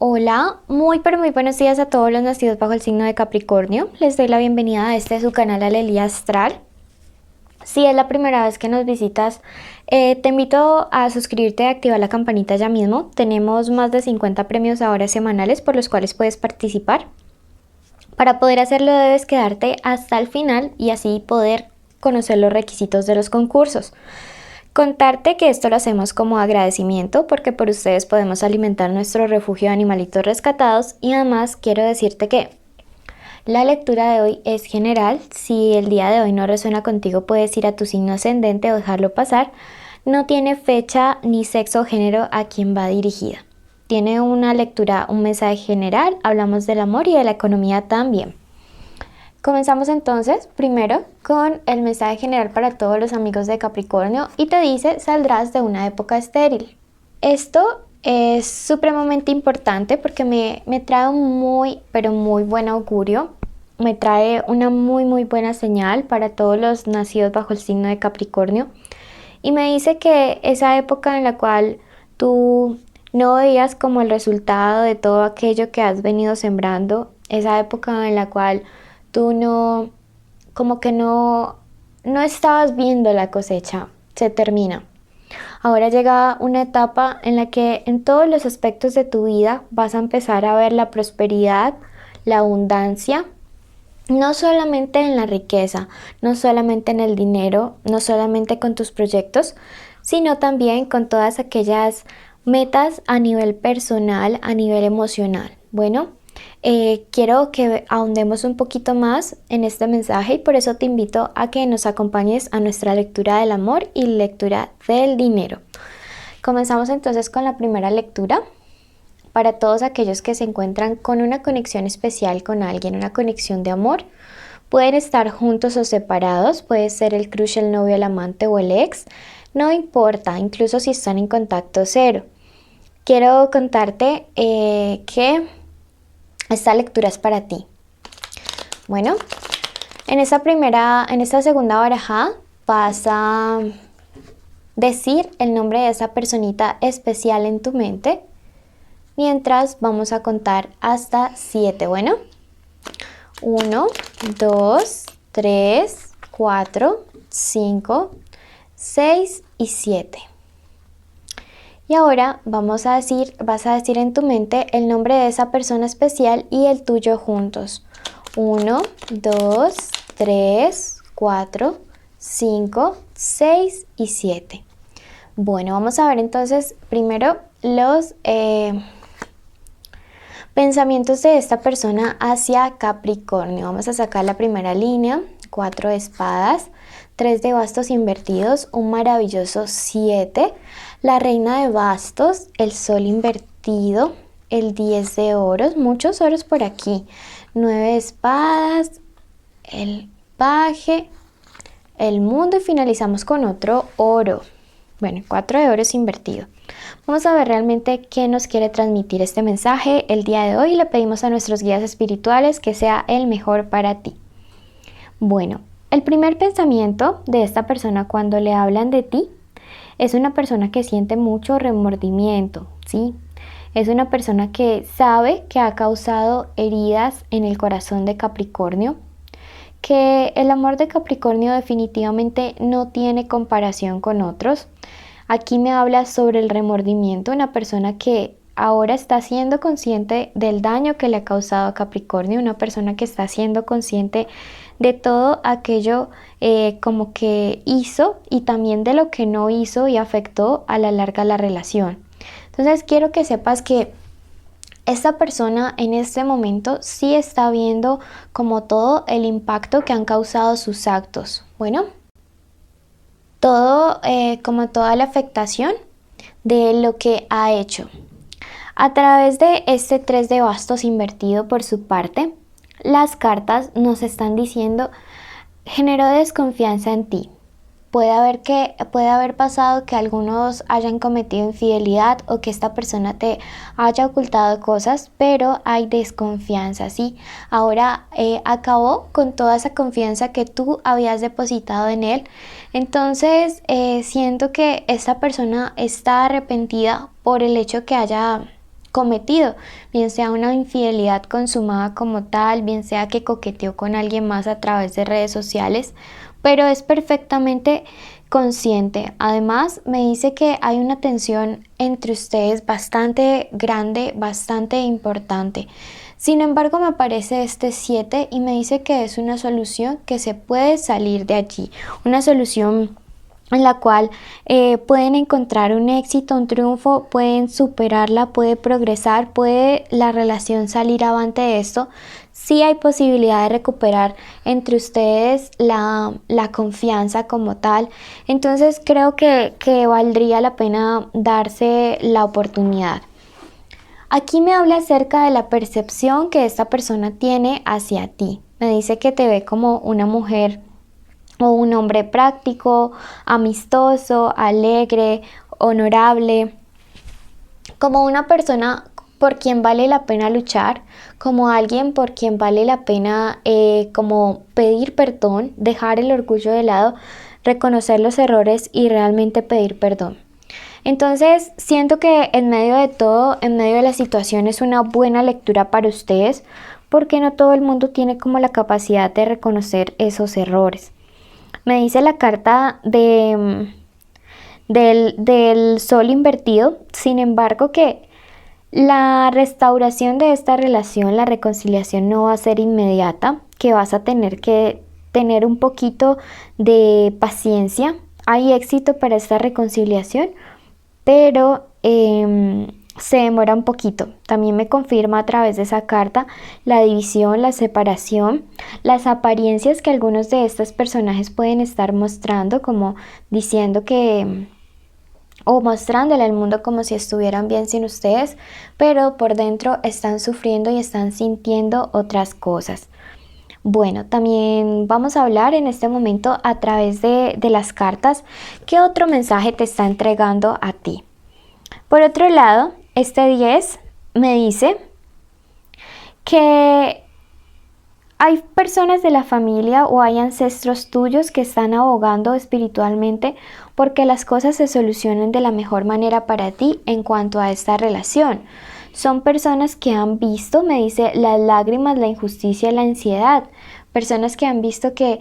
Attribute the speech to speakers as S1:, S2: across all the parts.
S1: Hola, muy pero muy buenos días a todos los nacidos bajo el signo de Capricornio. Les doy la bienvenida a su canal Alelía Astral. Si es la primera vez que nos visitas, te invito a suscribirte y activar la campanita ya mismo. Tenemos más de 50 premios ahora semanales por los cuales puedes participar. Para poder hacerlo debes quedarte hasta el final y así poder conocer los requisitos de los concursos. Contarte que esto lo hacemos como agradecimiento porque por ustedes podemos alimentar nuestro refugio de animalitos rescatados y además quiero decirte que la lectura de hoy es general. Si el día de hoy no resuena contigo puedes ir a tu signo ascendente o dejarlo pasar. No tiene fecha ni sexo o género a quien va dirigida. Tiene una lectura, un mensaje general, hablamos del amor y de la economía también. Comenzamos entonces primero con el mensaje general para todos los amigos de Capricornio y te dice: saldrás de una época estéril. Esto es supremamente importante porque me trae un muy pero muy buen augurio, me trae una muy buena señal para todos los nacidos bajo el signo de Capricornio y me dice que esa época en la cual tú no veías como el resultado de todo aquello que has venido sembrando, esa época en la cual tú como que no estabas viendo la cosecha, se termina. Ahora llega una etapa en la que en todos los aspectos de tu vida vas a empezar a ver la prosperidad, la abundancia, no solamente en la riqueza, no solamente en el dinero, no solamente con tus proyectos, sino también con todas aquellas metas a nivel personal, a nivel emocional. Bueno, quiero que ahondemos un poquito más en este mensaje y por eso te invito a que nos acompañes a nuestra lectura del amor y lectura del dinero. Comenzamos entonces con la primera lectura. Para todos aquellos que se encuentran con una conexión especial con alguien, una conexión de amor, pueden estar juntos o separados, puede ser el crush, el novio, el amante o el ex, no importa, incluso si están en contacto cero. Quiero contarte que esta lectura es para ti. Bueno, en esta segunda baraja vas a decir el nombre de esa personita especial en tu mente, mientras vamos a contar hasta 7. Bueno, 1, 2, 3, 4, 5, 6 y 7. Y ahora vas a decir en tu mente el nombre de esa persona especial y el tuyo juntos. 1, 2, 3, 4, 5, 6 y 7. Bueno, vamos a ver entonces primero los pensamientos de esta persona hacia Capricornio. Vamos a sacar la primera línea: 4 de espadas, 3 de bastos invertidos, un maravilloso 7, la reina de bastos, el sol invertido, el 10 de oros, muchos oros por aquí, 9 de espadas, el paje, el mundo y finalizamos con otro oro. Bueno, 4 de oros invertido. Vamos a ver realmente qué nos quiere transmitir este mensaje el día de hoy. Le pedimos a nuestros guías espirituales que sea el mejor para ti. Bueno, el primer pensamiento de esta persona cuando le hablan de ti es una persona que siente mucho remordimiento, ¿sí? Es una persona que sabe que ha causado heridas en el corazón de Capricornio, que el amor de Capricornio definitivamente no tiene comparación con otros. Aquí me habla sobre el remordimiento, una persona que ahora está siendo consciente del daño que le ha causado a Capricornio, una persona que está siendo consciente de todo aquello como que hizo y también de lo que no hizo y afectó a la larga la relación. Entonces quiero que sepas que esta persona en este momento sí está viendo como todo el impacto que han causado sus actos. Bueno, todo como toda la afectación de lo que ha hecho. A través de este 3 de bastos invertido por su parte, las cartas nos están diciendo: generó desconfianza en ti. Puede haber pasado que algunos hayan cometido infidelidad o que esta persona te haya ocultado cosas, pero hay desconfianza, ¿sí? Ahora acabó con toda esa confianza que tú habías depositado en él. Entonces siento que esta persona está arrepentida por el hecho que haya cometido, bien sea una infidelidad consumada como tal, bien sea que coqueteó con alguien más a través de redes sociales, pero es perfectamente consciente. Además, me dice que hay una tensión entre ustedes bastante grande, bastante importante. Sin embargo, me aparece este 7 y me dice que es una solución que se puede salir de allí, una solución en la cual pueden encontrar un éxito, un triunfo, pueden superarla, puede progresar, puede la relación salir avante de esto. Sí hay posibilidad de recuperar entre ustedes la confianza como tal. Entonces creo que valdría la pena darse la oportunidad. Aquí me habla acerca de la percepción que esta persona tiene hacia ti. Me dice que te ve como una mujer o un hombre práctico, amistoso, alegre, honorable, como una persona por quien vale la pena luchar, como alguien por quien vale la pena como pedir perdón, dejar el orgullo de lado, reconocer los errores y realmente pedir perdón. Entonces siento que en medio de todo, en medio de la situación, es una buena lectura para ustedes, porque no todo el mundo tiene como la capacidad de reconocer esos errores. Me dice la carta del sol invertido, sin embargo, que la restauración de esta relación, la reconciliación no va a ser inmediata, que vas a tener que tener un poquito de paciencia. Hay éxito para esta reconciliación, pero se demora un poquito. También me confirma a través de esa carta la división, la separación, las apariencias que algunos de estos personajes pueden estar mostrando, como diciendo que o mostrándole al mundo como si estuvieran bien sin ustedes, pero por dentro están sufriendo y están sintiendo otras cosas. Bueno, también vamos a hablar en este momento a través de las cartas qué otro mensaje te está entregando a ti. Por otro lado, este 10 me dice que hay personas de la familia o hay ancestros tuyos que están abogando espiritualmente porque las cosas se solucionen de la mejor manera para ti en cuanto a esta relación. Son personas que han visto, me dice, las lágrimas, la injusticia, la ansiedad. Personas que han visto que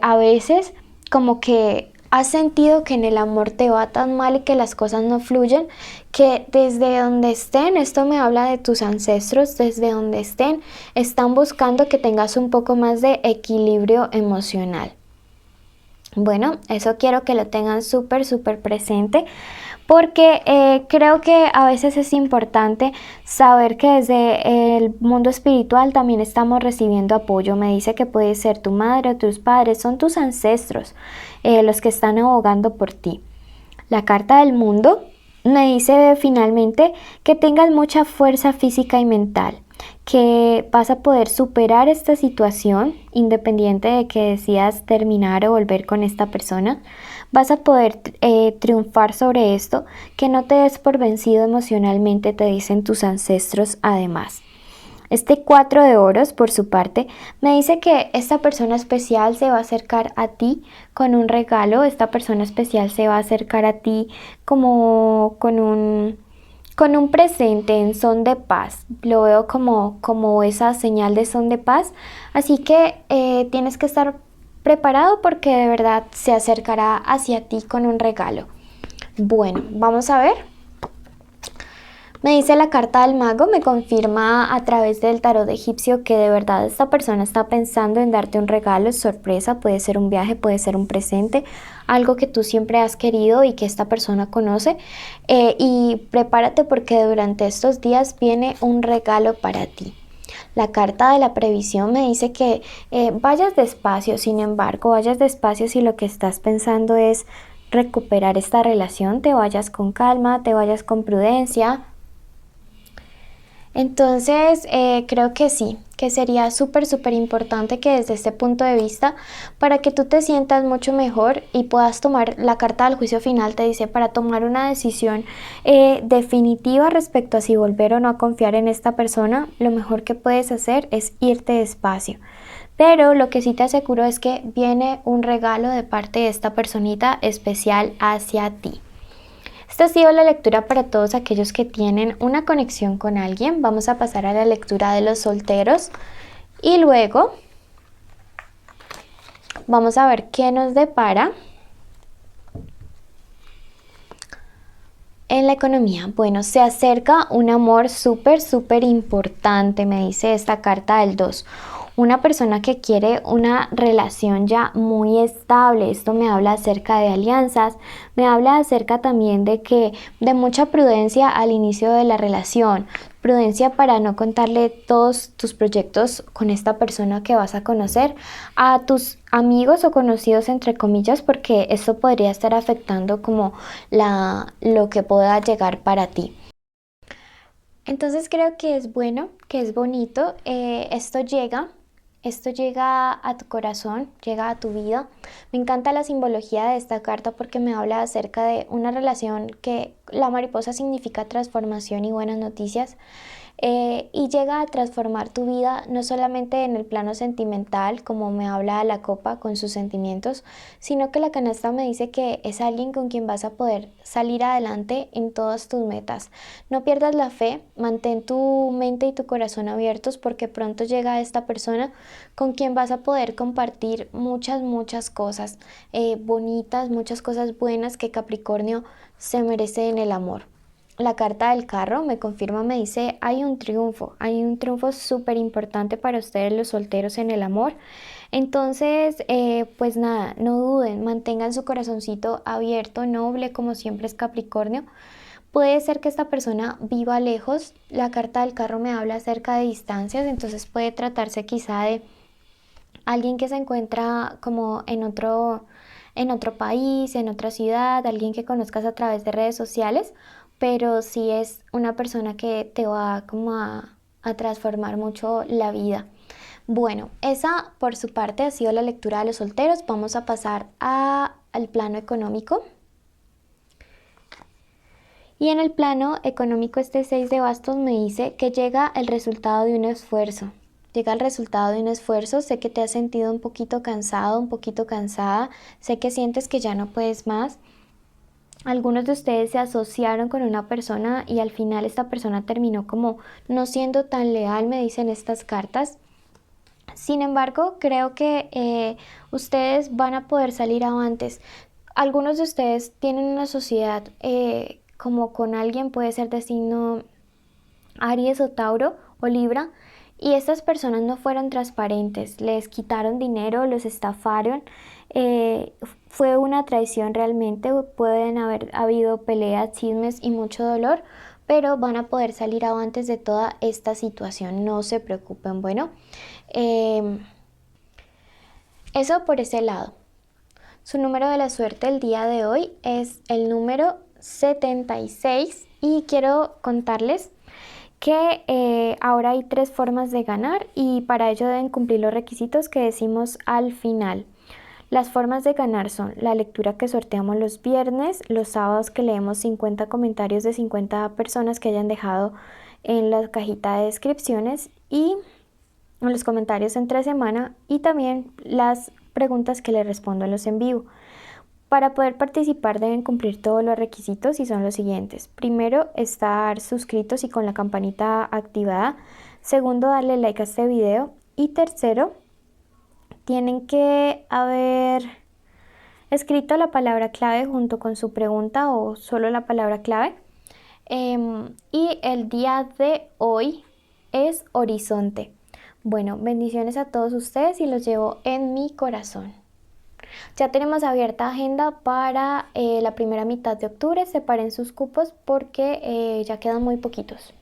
S1: a veces como que has sentido que en el amor te va tan mal y que las cosas no fluyen, que desde donde estén, esto me habla de tus ancestros, desde donde estén, están buscando que tengas un poco más de equilibrio emocional. Bueno, eso quiero que lo tengan súper, súper presente, porque creo que a veces es importante saber que desde el mundo espiritual también estamos recibiendo apoyo. Me dice que puede ser tu madre o tus padres, son tus ancestros los que están abogando por ti. La carta del mundo me dice finalmente que tengas mucha fuerza física y mental, que vas a poder superar esta situación independiente de que decidas terminar o volver con esta persona. Vas a poder triunfar sobre esto, que no te des por vencido emocionalmente, te dicen tus ancestros además. Este 4 de oros, por su parte, me dice que esta persona especial se va a acercar a ti con un regalo. Esta persona especial se va a acercar a ti como con un presente en son de paz. Lo veo como esa señal de son de paz. Así que tienes que estar preparado porque de verdad se acercará hacia ti con un regalo. Bueno, vamos a ver. Me dice la carta del mago, me confirma a través del tarot egipcio que de verdad esta persona está pensando en darte un regalo, sorpresa, puede ser un viaje, puede ser un presente, algo que tú siempre has querido y que esta persona conoce. Y prepárate porque durante estos días viene un regalo para ti. La carta de la previsión me dice que vayas despacio, sin embargo, vayas despacio si lo que estás pensando es recuperar esta relación, te vayas con calma, te vayas con prudencia. Entonces creo que sí, que sería súper súper importante que desde este punto de vista, para que tú te sientas mucho mejor y puedas tomar, la carta del juicio final te dice, para tomar una decisión definitiva respecto a si volver o no a confiar en esta persona, lo mejor que puedes hacer es irte despacio. Pero lo que sí te aseguro es que viene un regalo de parte de esta personita especial hacia ti. Esta ha sido la lectura para todos aquellos que tienen una conexión con alguien. Vamos a pasar a la lectura de los solteros y luego vamos a ver qué nos depara en la economía. Bueno, se acerca un amor súper importante, me dice esta carta del 2. Una persona que quiere una relación ya muy estable. Esto me habla acerca de alianzas, me habla acerca también de mucha prudencia al inicio de la relación. Prudencia para no contarle todos tus proyectos con esta persona que vas a conocer a tus amigos o conocidos entre comillas, porque esto podría estar afectando como lo que pueda llegar para ti. Entonces creo que es bueno, que es bonito. Esto llega a tu corazón, llega a tu vida. Me encanta la simbología de esta carta porque me habla acerca de una relación que la mariposa significa transformación y buenas noticias. Y llega a transformar tu vida no solamente en el plano sentimental, como me habla la copa con sus sentimientos, sino que la canasta me dice que es alguien con quien vas a poder salir adelante en todas tus metas. No pierdas la fe, mantén tu mente y tu corazón abiertos porque pronto llega esta persona con quien vas a poder compartir muchas cosas bonitas, muchas cosas buenas que Capricornio se merece en el amor. La carta del carro me confirma, me dice, hay un triunfo súper importante para ustedes los solteros en el amor. Entonces, pues nada, no duden, mantengan su corazoncito abierto, noble, como siempre es Capricornio. Puede ser que esta persona viva lejos. La carta del carro me habla acerca de distancias, entonces puede tratarse quizá de alguien que se encuentra como en otro país, en otra ciudad, alguien que conozcas a través de redes sociales, pero sí es una persona que te va como a transformar mucho la vida. Bueno, esa por su parte ha sido la lectura de los solteros. Vamos a pasar al plano económico. Y en el plano económico este 6 de bastos me dice que llega el resultado de un esfuerzo. Llega el resultado de un esfuerzo. Sé que te has sentido un poquito cansado, un poquito cansada. Sé que sientes que ya no puedes más. Algunos de ustedes se asociaron con una persona y al final esta persona terminó como no siendo tan leal, me dicen estas cartas. Sin embargo, creo que ustedes van a poder salir avantes. Algunos de ustedes tienen una sociedad como con alguien, puede ser de signo Aries o Tauro o Libra, y estas personas no fueron transparentes, les quitaron dinero, los estafaron, fue una traición realmente, pueden haber habido peleas, chismes y mucho dolor, pero van a poder salir avantes de toda esta situación, no se preocupen. Bueno, eso por ese lado. Su número de la suerte el día de hoy es el número 76 y quiero contarles que ahora hay 3 formas de ganar y para ello deben cumplir los requisitos que decimos al final. Las formas de ganar son la lectura que sorteamos los viernes, los sábados que leemos 50 comentarios de 50 personas que hayan dejado en la cajita de descripciones y en los comentarios entre semana, y también las preguntas que le respondo en los en vivo. Para poder participar deben cumplir todos los requisitos y son los siguientes. Primero, estar suscritos y con la campanita activada. Segundo, darle like a este video. Y tercero, tienen que haber escrito la palabra clave junto con su pregunta o solo la palabra clave. Y el día de hoy es horizonte. Bueno, bendiciones a todos ustedes y los llevo en mi corazón. Ya tenemos abierta agenda para la primera mitad de octubre. Separen sus cupos porque ya quedan muy poquitos.